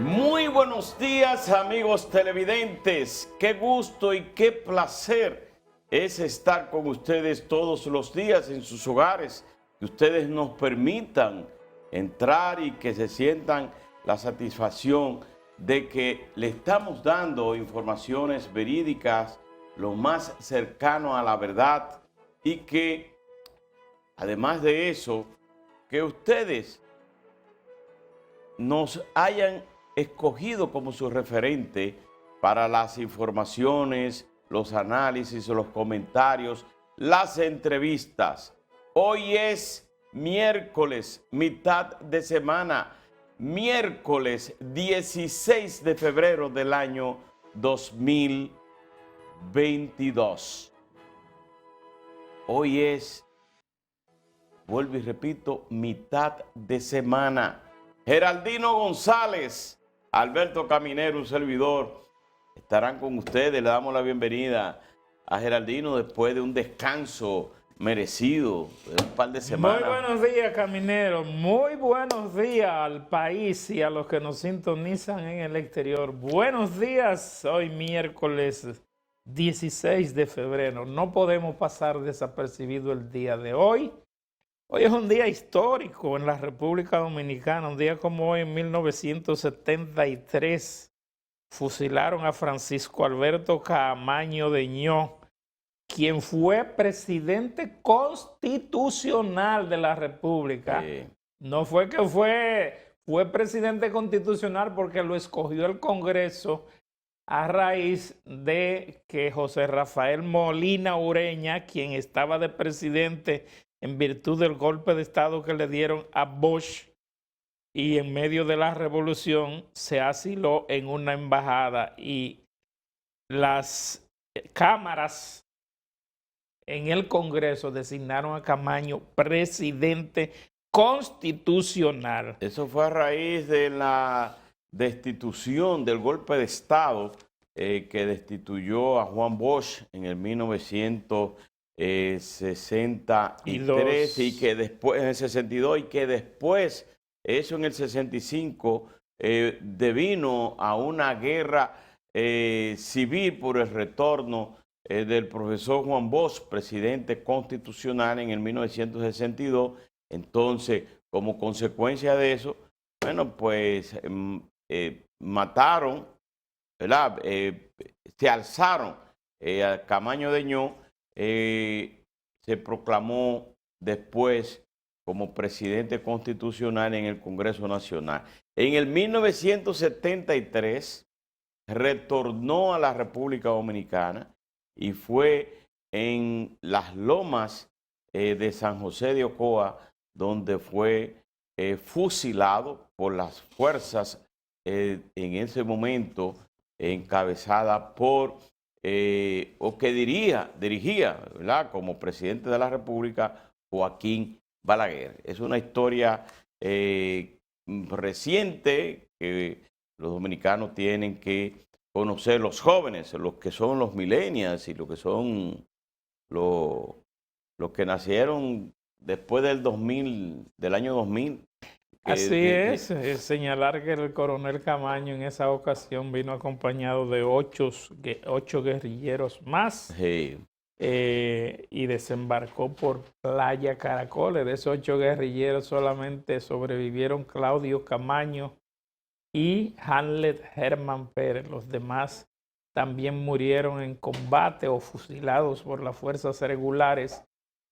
Muy buenos días, amigos televidentes. Qué gusto y qué placer es estar con ustedes todos los días en sus hogares. Que ustedes nos permitan entrar y que se sientan la satisfacción de que le estamos dando informaciones verídicas, lo más cercano a la verdad, y que además de eso, que ustedes nos hayan escogido como su referente para las informaciones, los análisis, los comentarios, las entrevistas. Hoy es miércoles, mitad de semana, miércoles 16 de febrero del año 2022. Hoy es, vuelvo y repito, mitad de semana. Geraldino González, Alberto Caminero, un servidor, estarán con ustedes. Le damos la bienvenida a Geraldino después de un descanso merecido de un par de semanas. Muy buenos días, Caminero. Muy buenos días al país y a los que nos sintonizan en el exterior. Buenos días, hoy miércoles 16 de febrero. No podemos pasar desapercibido el día de hoy. Hoy es un día histórico en la República Dominicana. Un día como hoy, en 1973, fusilaron a Francisco Alberto Caamaño de Ño, quien fue presidente constitucional de la República. No fue que fue presidente constitucional porque lo escogió el Congreso a raíz de que José Rafael Molina Ureña, quien estaba de presidente en virtud del golpe de Estado que le dieron a Bosch, y en medio de la revolución se asiló en una embajada, y las cámaras en el Congreso designaron a Camaño presidente constitucional. Eso fue a raíz de la destitución del golpe de Estado que destituyó a Juan Bosch en el 1963 y que después, en el 62, y que después, eso en el 65, devino a una guerra civil por el retorno del profesor Juan Bosch, presidente constitucional en el 1962. Entonces, como consecuencia de eso, bueno, pues mataron, ¿verdad? Se alzaron a Caamaño de Ño, se proclamó después como presidente constitucional en el Congreso Nacional. En el 1973 retornó a la República Dominicana y fue en las lomas de San José de Ocoa donde fue fusilado por las fuerzas en ese momento encabezada por, o que dirigía, ¿verdad?, como presidente de la República, Joaquín Balaguer. Es una historia reciente que los dominicanos tienen que conocer, los jóvenes, los que son los millennials y los que son los que nacieron después del 2000, del año 2000. Así es señalar que el coronel Caamaño en esa ocasión vino acompañado de ocho guerrilleros más, y desembarcó por Playa Caracoles. De esos 8 guerrilleros solamente sobrevivieron Claudio Caamaño y Hamlet Herman Pérez. Los demás también murieron en combate o fusilados por las fuerzas regulares,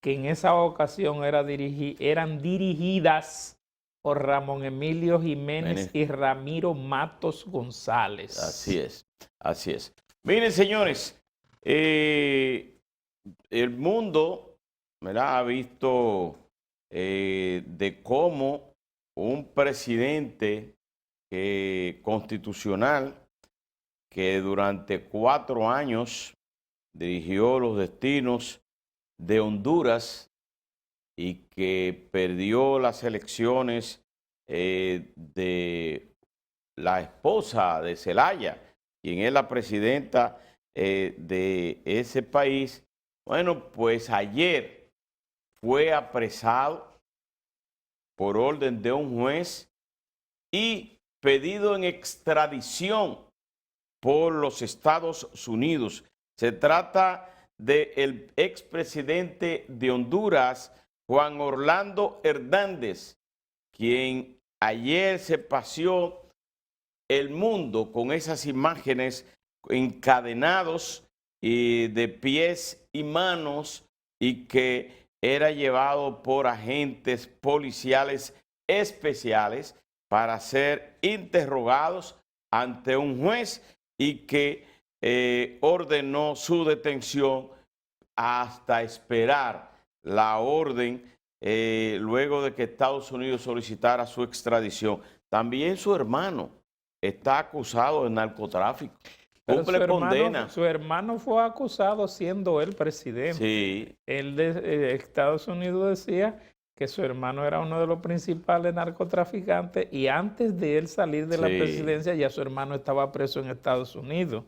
que en esa ocasión eran dirigidas por Ramón Emilio Jiménez y Ramiro Matos González. Así es, así es. Miren, señores, el mundo, ¿verdad?, ha visto de cómo un presidente constitucional que durante 4 años dirigió los destinos de Honduras y que perdió las elecciones de la esposa de Zelaya, quien es la presidenta de ese país. Bueno, pues ayer fue apresado por orden de un juez y pedido en extradición por los Estados Unidos. Se trata del expresidente de Honduras, Juan Orlando Hernández, quien ayer se paseó el mundo con esas imágenes encadenados y de pies y manos, y que era llevado por agentes policiales especiales para ser interrogados ante un juez, y que ordenó su detención hasta esperar la orden luego de que Estados Unidos solicitara su extradición. También su hermano está acusado de narcotráfico. Cumple condena. Su hermano fue acusado siendo él presidente. Sí. Él de Estados Unidos decía que su hermano era uno de los principales narcotraficantes, y antes de él salir de la presidencia ya su hermano estaba preso en Estados Unidos.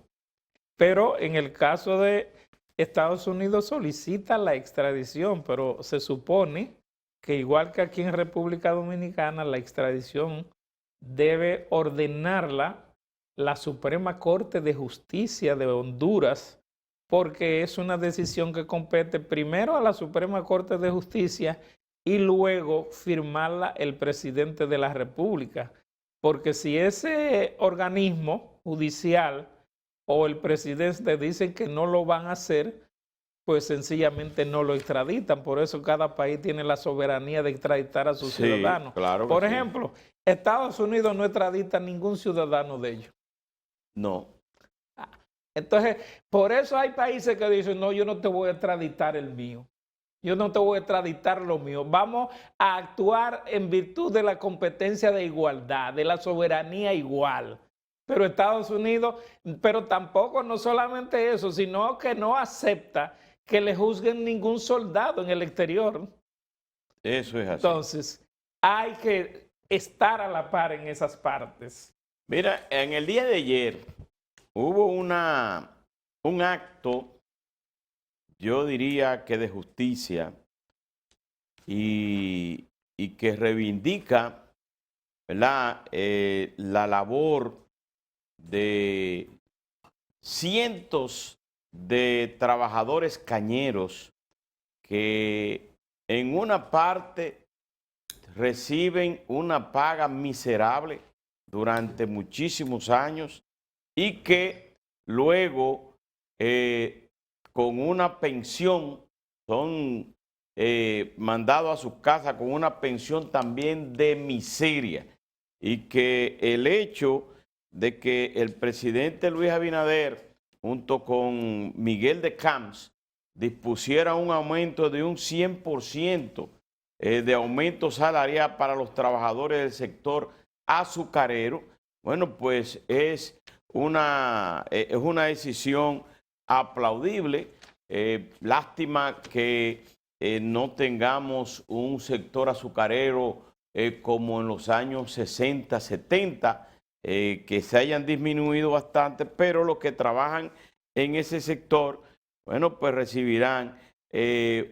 Pero en el caso de Estados Unidos solicita la extradición, pero se supone que igual que aquí en República Dominicana, la extradición debe ordenarla la Suprema Corte de Justicia de Honduras, porque es una decisión que compete primero a la Suprema Corte de Justicia y luego firmarla el presidente de la República. Porque si ese organismo judicial o el presidente dicen que no lo van a hacer, pues sencillamente no lo extraditan. Por eso cada país tiene la soberanía de extraditar a sus ciudadanos. Claro, por ejemplo, Estados Unidos no extradita a ningún ciudadano de ellos. No. Entonces, por eso hay países que dicen, no, yo no te voy a extraditar el mío. Yo no te voy a extraditar lo mío. Vamos a actuar en virtud de la competencia de igualdad, de la soberanía igual. Pero Estados Unidos, pero tampoco, no solamente eso, sino que no acepta que le juzguen ningún soldado en el exterior. Eso es así. Entonces, hay que estar a la par en esas partes. Mira, en el día de ayer hubo un acto, yo diría que de justicia, y que reivindica, ¿verdad?, la labor de cientos de trabajadores cañeros que en una parte reciben una paga miserable durante muchísimos años, y que luego con una pensión son mandados a sus casas con una pensión también de miseria, y que el hecho de que el presidente Luis Abinader junto con Miguel de Camps dispusiera un aumento de un 100% de aumento salarial para los trabajadores del sector azucarero, bueno, pues es una decisión aplaudible. Lástima que no tengamos un sector azucarero como en los años 60, 70, que se hayan disminuido bastante, pero los que trabajan en ese sector, bueno, pues recibirán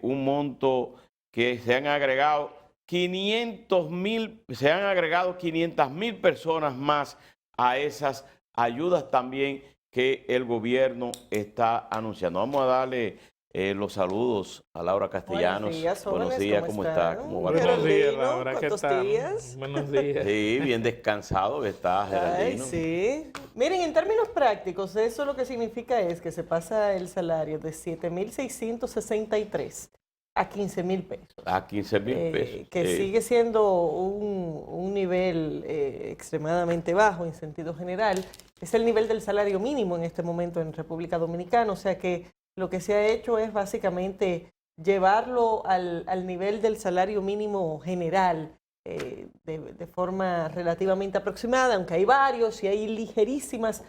un monto que se han agregado 500,000 personas más a esas ayudas también que el gobierno está anunciando. Vamos a darle los saludos a Laura Castellanos. Buenos días, jóvenes. Buenos días, ¿cómo está? ¿Cómo va? Buenos días, Laura, ¿qué ¿Cuántos tal? días? Buenos días. Sí, bien descansado que está, Geraldino. Ay, sí. Miren, en términos prácticos, eso lo que significa es que se pasa el salario de 7,663 a 15,000 pesos. A 15,000 pesos. Que sigue siendo un nivel extremadamente bajo en sentido general. Es el nivel del salario mínimo en este momento en República Dominicana, o sea que lo que se ha hecho es básicamente llevarlo al nivel del salario mínimo general de forma relativamente aproximada, aunque hay varios y hay ligerísimas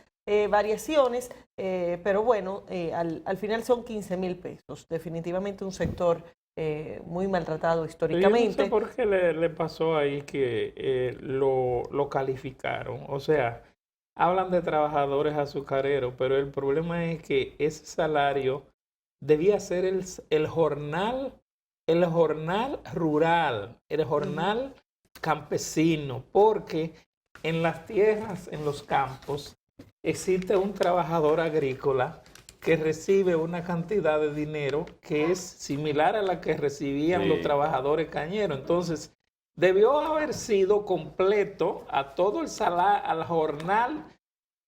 variaciones, pero bueno, al final son 15,000 pesos. Definitivamente un sector muy maltratado históricamente. Yo no sé por qué le pasó ahí que lo calificaron. O sea, hablan de trabajadores azucareros, pero el problema es que ese salario debía ser el jornal rural, el jornal campesino, porque en las tierras, en los campos, existe un trabajador agrícola que recibe una cantidad de dinero que es similar a la que recibían los trabajadores cañeros. Entonces, debió haber sido completo a todo el salario, al jornal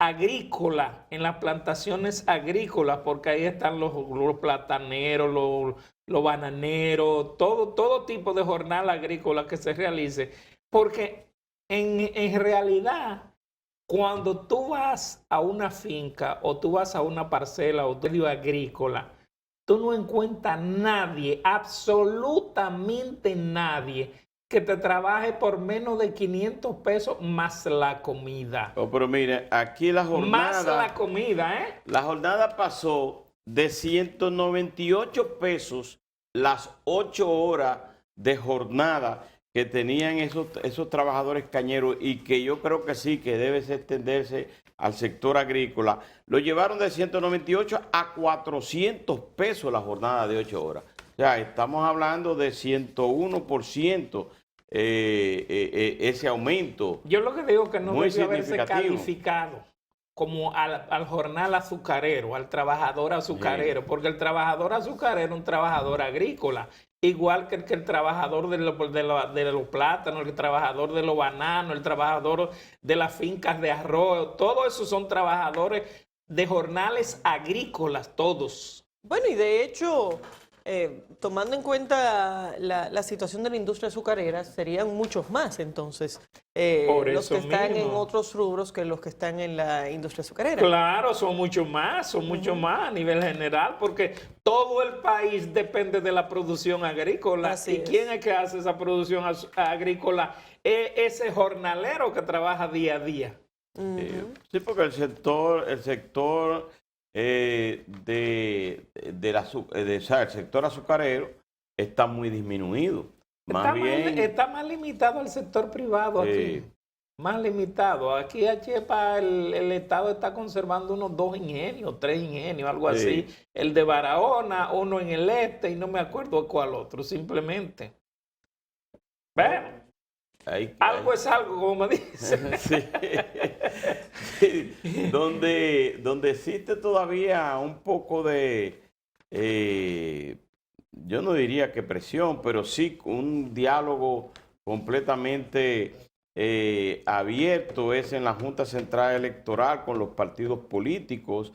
agrícola, en las plantaciones agrícolas, porque ahí están los plataneros, los bananeros, todo tipo de jornal agrícola que se realice. Porque en realidad, cuando tú vas a una finca o tú vas a una parcela o medio agrícola, tú no encuentras nadie, absolutamente nadie, que te trabaje por menos de 500 pesos más la comida. Oh, pero mire, aquí la jornada... Más la comida, ¿eh? La jornada pasó de 198 pesos las 8 horas de jornada que tenían esos trabajadores cañeros, y que yo creo que sí, que debe extenderse al sector agrícola. Lo llevaron de 198 a 400 pesos la jornada de 8 horas. O sea, estamos hablando de 101% ese aumento. Yo lo que digo que no debe haberse significativo. calificado como al jornal azucarero, al trabajador azucarero, porque el trabajador azucarero es un trabajador agrícola, igual que el trabajador de los plátanos, el trabajador de los bananos, el trabajador de las fincas de arroz, todos esos son trabajadores de jornales agrícolas, todos. Bueno, y de hecho, tomando en cuenta la situación de la industria azucarera, serían muchos más entonces los que están en otros rubros que los que están en la industria azucarera. Claro, son mucho más a nivel general, porque todo el país depende de la producción agrícola. Así es. ¿Quién es que hace esa producción agrícola? Ese jornalero que trabaja día a día. Sí, porque el sector el sector azucarero está muy disminuido. Está más limitado al sector privado aquí. Más limitado. Aquí a Chepa el Estado está conservando unos 2 ingenios, 3 ingenios, algo así. El de Barahona, uno en el este y no me acuerdo cuál otro, simplemente. ¿Ven? Algo es algo, como me dicen. Sí. Donde existe todavía un poco de, yo no diría que presión, pero sí un diálogo completamente abierto, es en la Junta Central Electoral con los partidos políticos,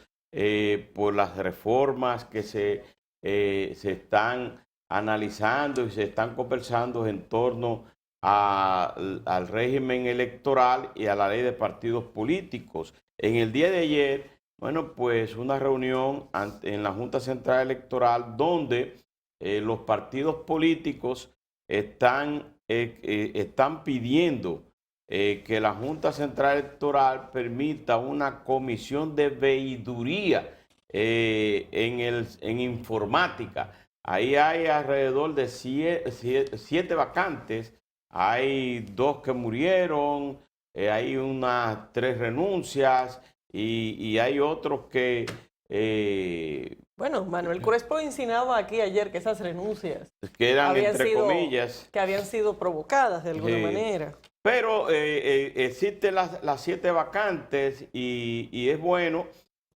por las reformas que se están analizando y se están conversando en torno al régimen electoral y a la ley de partidos políticos. En el día de ayer, bueno, pues una reunión en la Junta Central Electoral donde los partidos políticos están pidiendo que la Junta Central Electoral permita una comisión de veeduría en informática. Ahí hay alrededor de 7 vacantes. Hay 2 que murieron, hay unas 3 renuncias y hay otros que... Bueno, Manuel Crespo insinuaba aquí ayer que esas renuncias que eran, entre comillas, que habían sido provocadas de alguna manera. Pero existen las 7 vacantes y es bueno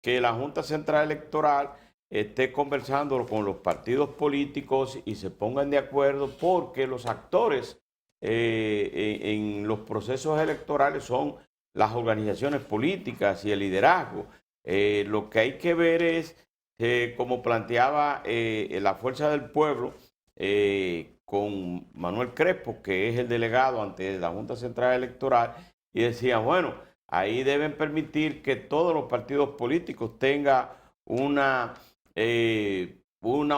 que la Junta Central Electoral esté conversando con los partidos políticos y se pongan de acuerdo, porque los actores en los procesos electorales son las organizaciones políticas y el liderazgo. Lo que hay que ver es, como planteaba la Fuerza del Pueblo, con Manuel Crespo, que es el delegado ante la Junta Central Electoral, y decía, bueno, ahí deben permitir que todos los partidos políticos tengan una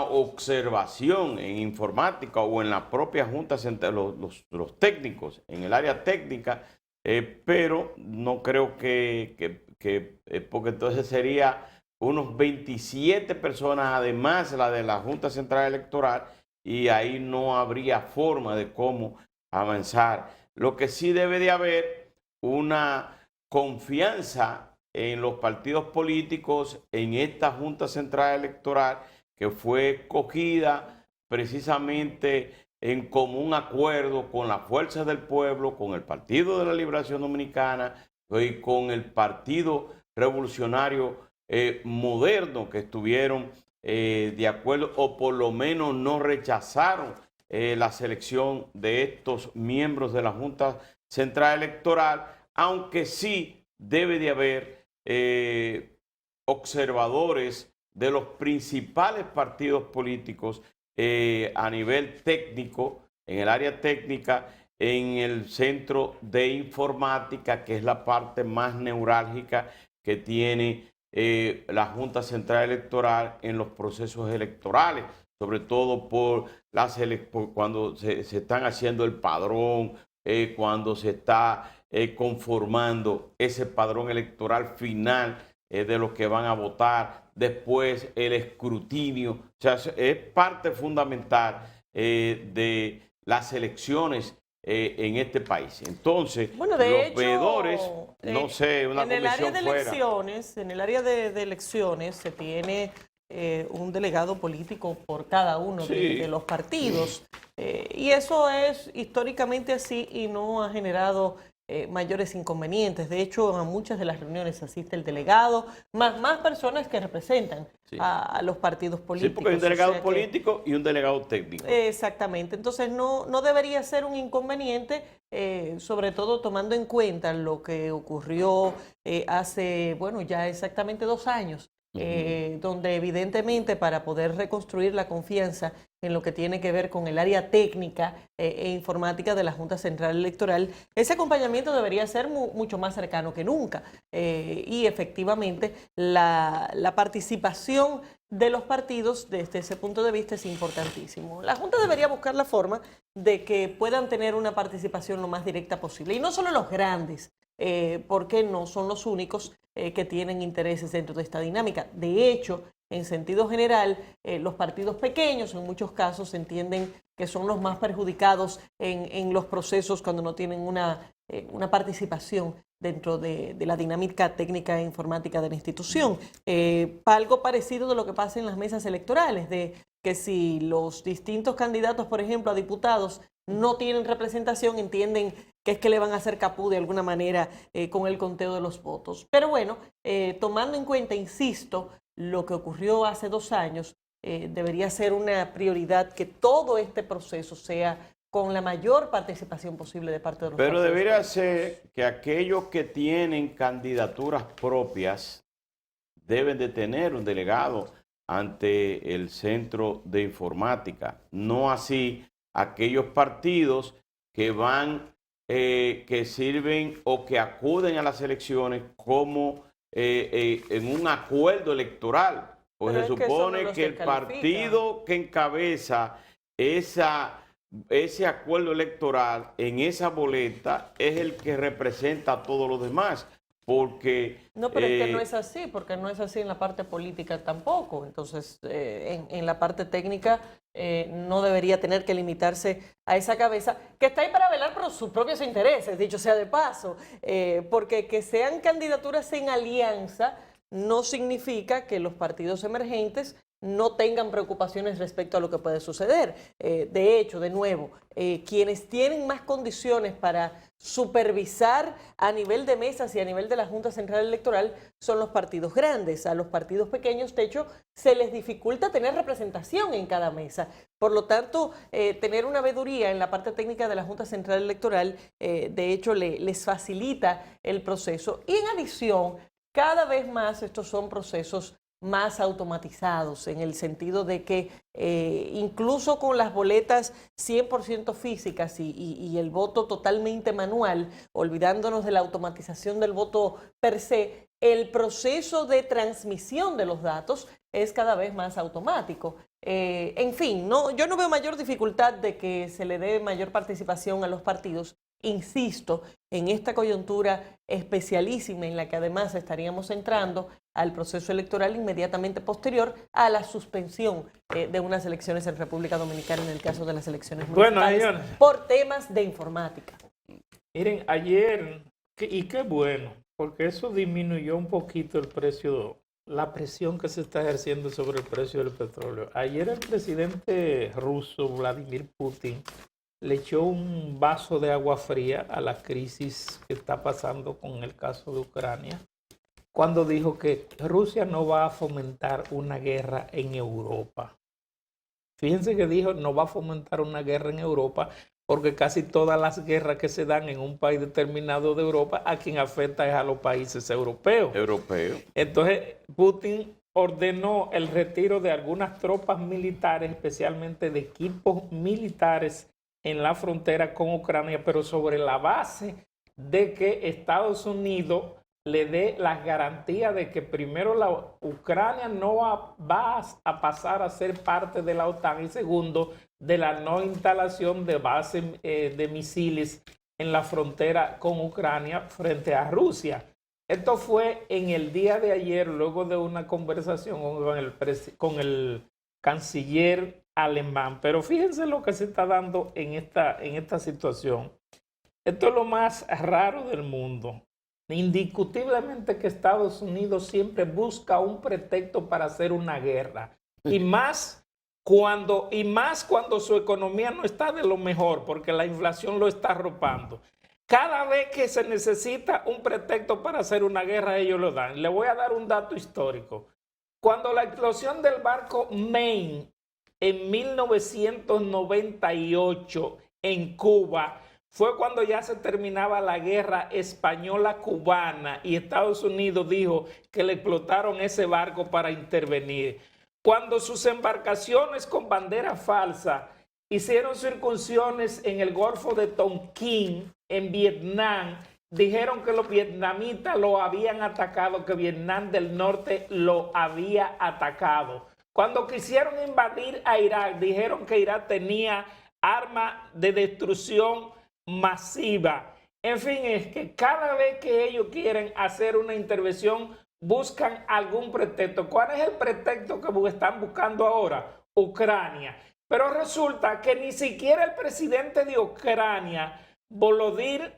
observación en informática o en la propia Junta Central, los técnicos en el área técnica, pero no creo porque entonces sería unos 27 personas, además la de la Junta Central Electoral, y ahí no habría forma de cómo avanzar. Lo que sí debe de haber una confianza en los partidos políticos, en esta Junta Central Electoral, que fue escogida precisamente en común acuerdo con las fuerzas del pueblo, con el Partido de la Liberación Dominicana y con el Partido Revolucionario Moderno, que estuvieron de acuerdo o por lo menos no rechazaron la selección de estos miembros de la Junta Central Electoral, aunque sí debe de haber observadores de los principales partidos políticos a nivel técnico, en el área técnica, en el centro de informática, que es la parte más neurálgica que tiene la Junta Central Electoral en los procesos electorales, sobre todo por cuando se están haciendo el padrón, cuando se está conformando ese padrón electoral final de los que van a votar, después el escrutinio, o sea, es parte fundamental de las elecciones en este país. Entonces, bueno, los veedores, no sé, una comisión fuera. En el área de elecciones se tiene un delegado político por cada uno de los partidos. Y eso es históricamente así y no ha generado mayores inconvenientes. De hecho, a muchas de las reuniones asiste el delegado, más personas que representan a los partidos políticos. Sí, porque hay un delegado político y un delegado técnico. Exactamente. Entonces, no debería ser un inconveniente, sobre todo tomando en cuenta lo que ocurrió hace, bueno, ya exactamente 2 años, donde evidentemente para poder reconstruir la confianza en lo que tiene que ver con el área técnica e informática de la Junta Central Electoral, ese acompañamiento debería ser mucho más cercano que nunca. Y efectivamente la participación de los partidos desde ese punto de vista es importantísimo. La Junta debería buscar la forma de que puedan tener una participación lo más directa posible. Y no solo los grandes, porque no son los únicos que tienen intereses dentro de esta dinámica. De hecho, en sentido general, los partidos pequeños en muchos casos entienden que son los más perjudicados en los procesos cuando no tienen una participación dentro de la dinámica técnica e informática de la institución. Algo parecido de lo que pasa en las mesas electorales, de que si los distintos candidatos, por ejemplo, a diputados no tienen representación, entienden que es que le van a hacer capú de alguna manera con el conteo de los votos. Pero bueno, tomando en cuenta, insisto, lo que ocurrió hace 2 años, debería ser una prioridad que todo este proceso sea con la mayor participación posible de parte de los partidos. Pero debería ser que aquellos que tienen candidaturas propias deben de tener un delegado ante el centro de informática, no así aquellos partidos que van, que sirven o que acuden a las elecciones como en un acuerdo electoral. Pues se supone que el partido que encabeza ese acuerdo electoral en esa boleta es el que representa a todos los demás. Porque no, pero es que no es así, porque no es así en la parte política tampoco. Entonces, en la parte técnica no debería tener que limitarse a esa cabeza que está ahí para velar por sus propios intereses, dicho sea de paso, porque que sean candidaturas en alianza no significa que los partidos emergentes no tengan preocupaciones respecto a lo que puede suceder. De hecho, de nuevo, quienes tienen más condiciones para supervisar a nivel de mesas y a nivel de la Junta Central Electoral son los partidos grandes. A los partidos pequeños, de hecho, se les dificulta tener representación en cada mesa. Por lo tanto, tener una veeduría en la parte técnica de la Junta Central Electoral, de hecho, les facilita el proceso. Y en adición, cada vez más estos son procesos más automatizados, en el sentido de que incluso con las boletas 100% físicas y el voto totalmente manual, olvidándonos de la automatización del voto per se, el proceso de transmisión de los datos es cada vez más automático. En fin, yo no veo mayor dificultad de que se le dé mayor participación a los partidos. Insisto, en esta coyuntura especialísima en la que además estaríamos entrando al proceso electoral inmediatamente posterior a la suspensión de unas elecciones en República Dominicana, en el caso de las elecciones municipales, por temas de informática. Miren, ayer, y qué bueno, porque eso disminuyó un poquito el precio la presión que se está ejerciendo sobre el precio del petróleo. Ayer el presidente ruso, Vladimir Putin, le echó un vaso de agua fría a la crisis que está pasando con el caso de Ucrania, cuando dijo que Rusia no va a fomentar una guerra en Europa. Fíjense que dijo no va a fomentar una guerra en Europa, porque casi todas las guerras que se dan en un país determinado de Europa, a quien afecta es a los países europeos. Entonces, Putin ordenó el retiro de algunas tropas militares, especialmente de equipos militares en la frontera con Ucrania, pero sobre la base de que Estados Unidos le dé las garantías de que primero la Ucrania no va a pasar a ser parte de la OTAN y segundo, de la no instalación de bases de misiles en la frontera con Ucrania frente a Rusia. Esto fue en el día de ayer, luego de una conversación con el canciller alemán. Pero fíjense lo que se está dando en esta situación. Esto es lo más raro del mundo. Indiscutiblemente que Estados Unidos siempre busca un pretexto para hacer una guerra. Y más cuando su economía no está de lo mejor, porque la inflación lo está arropando. Cada vez que se necesita un pretexto para hacer una guerra, ellos lo dan. Le voy a dar un dato histórico. Cuando la explosión del barco Maine en 1998 en Cuba, fue cuando ya se terminaba la guerra española-cubana y Estados Unidos dijo que le explotaron ese barco para intervenir. Cuando sus embarcaciones con bandera falsa hicieron incursiones en el Golfo de Tonkin, en Vietnam, dijeron que los vietnamitas lo habían atacado, que Vietnam del Norte lo había atacado. Cuando quisieron invadir a Irak, dijeron que Irak tenía armas de destrucción masiva. En fin, es que cada vez que ellos quieren hacer una intervención, buscan algún pretexto. ¿Cuál es el pretexto que están buscando ahora? Ucrania. Pero resulta que ni siquiera el presidente de Ucrania, Volodymyr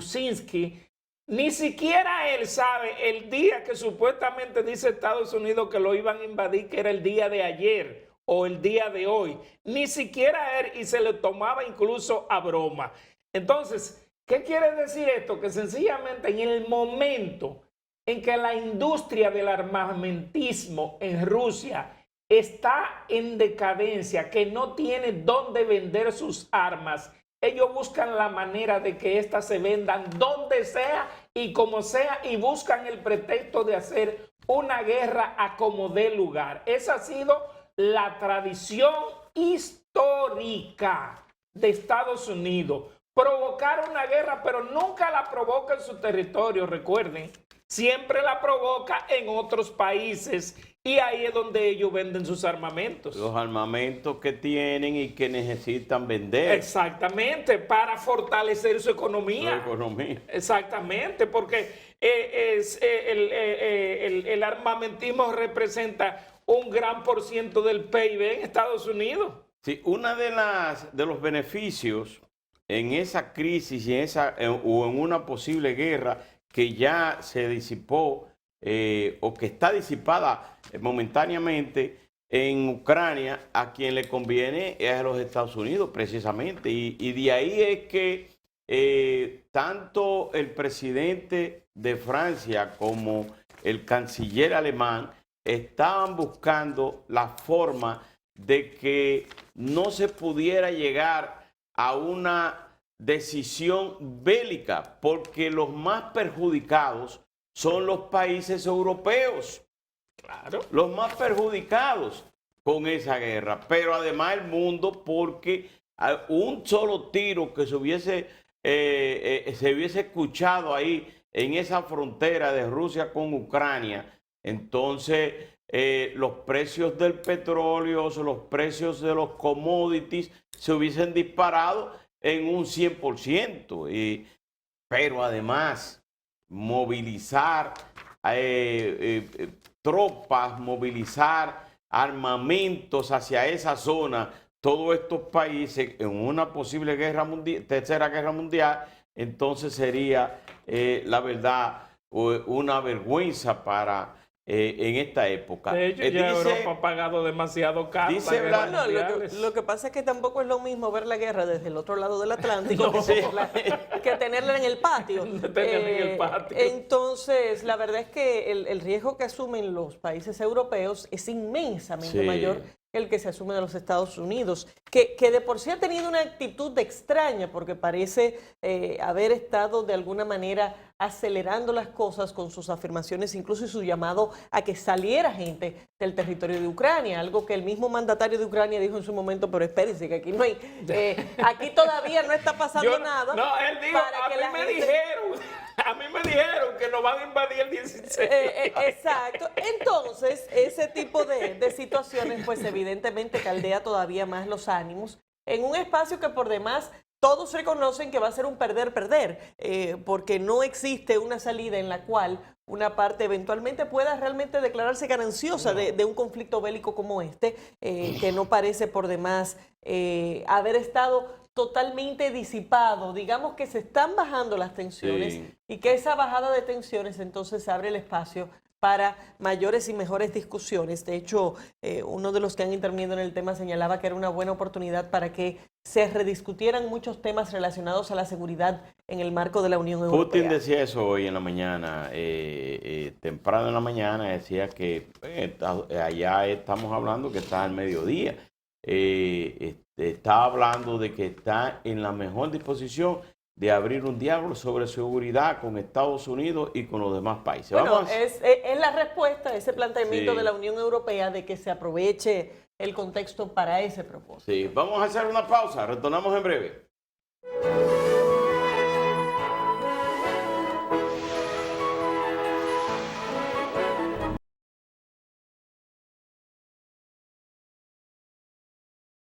Zelensky, ni siquiera él sabe el día que supuestamente dice Estados Unidos que lo iban a invadir, que era el día de ayer o el día de hoy. Ni siquiera él, y se le tomaba incluso a broma. Entonces, ¿qué quiere decir esto? Que sencillamente en el momento en que la industria del armamentismo en Rusia está en decadencia, que no tiene dónde vender sus armas, ellos buscan la manera de que éstas se vendan donde sea y como sea, y buscan el pretexto de hacer una guerra a como dé lugar. Esa ha sido la tradición histórica de Estados Unidos. Provocar una guerra, pero nunca la provoca en su territorio, recuerden. Siempre la provoca en otros países y ahí es donde ellos venden sus armamentos. Los armamentos que tienen y que necesitan vender. Exactamente, para fortalecer su economía. Su economía. Exactamente, porque el armamentismo representa un gran % del PIB en Estados Unidos. Sí, una de los beneficios en esa crisis y o en una posible guerra que ya se disipó o que está disipada momentáneamente en Ucrania, a quien le conviene es a los Estados Unidos precisamente. Y de ahí es que tanto el presidente de Francia como el canciller alemán estaban buscando la forma de que no se pudiera llegar a una decisión bélica, porque los más perjudicados son los países europeos. Claro. Los más perjudicados con esa guerra. Pero además el mundo, porque un solo tiro que se hubiese escuchado ahí en esa frontera de Rusia con Ucrania, entonces los precios del petróleo, los precios de los commodities se hubiesen disparado en un 100%. Pero además, movilizar tropas, movilizar armamentos hacia esa zona, todos estos países en una posible guerra mundial, tercera guerra mundial, entonces sería, la verdad, una vergüenza para en esta época. De hecho, ya Europa ha pagado demasiado caro. Dice Bueno, lo que pasa es que tampoco es lo mismo ver la guerra desde el otro lado del Atlántico que tenerla en el patio. Entonces, la verdad es que el riesgo que asumen los países europeos es inmensamente mayor que el que se asume de los Estados Unidos, que de por sí ha tenido una actitud extraña, porque parece haber estado de alguna manera acelerando las cosas con sus afirmaciones, incluso y su llamado a que saliera gente del territorio de Ucrania, algo que el mismo mandatario de Ucrania dijo en su momento, pero espérense que aquí no hay, aquí todavía no está pasando nada. No, él dijo, a mí me dijeron que nos van a invadir el 16. Exacto. Entonces, ese tipo de situaciones, pues evidentemente caldea todavía más los ánimos en un espacio que por demás todos reconocen que va a ser un perder-perder, porque no existe una salida en la cual una parte eventualmente pueda realmente declararse gananciosa de un conflicto bélico como este, que no parece por demás haber estado totalmente disipado. Digamos que se están bajando las tensiones y que esa bajada de tensiones entonces abre el espacio para mayores y mejores discusiones. De hecho, uno de los que han intervenido en el tema señalaba que era una buena oportunidad para que se rediscutieran muchos temas relacionados a la seguridad en el marco de la Unión Europea. Putin decía eso hoy en la mañana, temprano en la mañana, decía que allá estamos hablando que está al mediodía. Está hablando de que está en la mejor disposición de abrir un diálogo sobre seguridad con Estados Unidos y con los demás países. Bueno, es la respuesta a ese planteamiento de la Unión Europea de que se aproveche el contexto para ese propósito. Sí, vamos a hacer una pausa, retornamos en breve.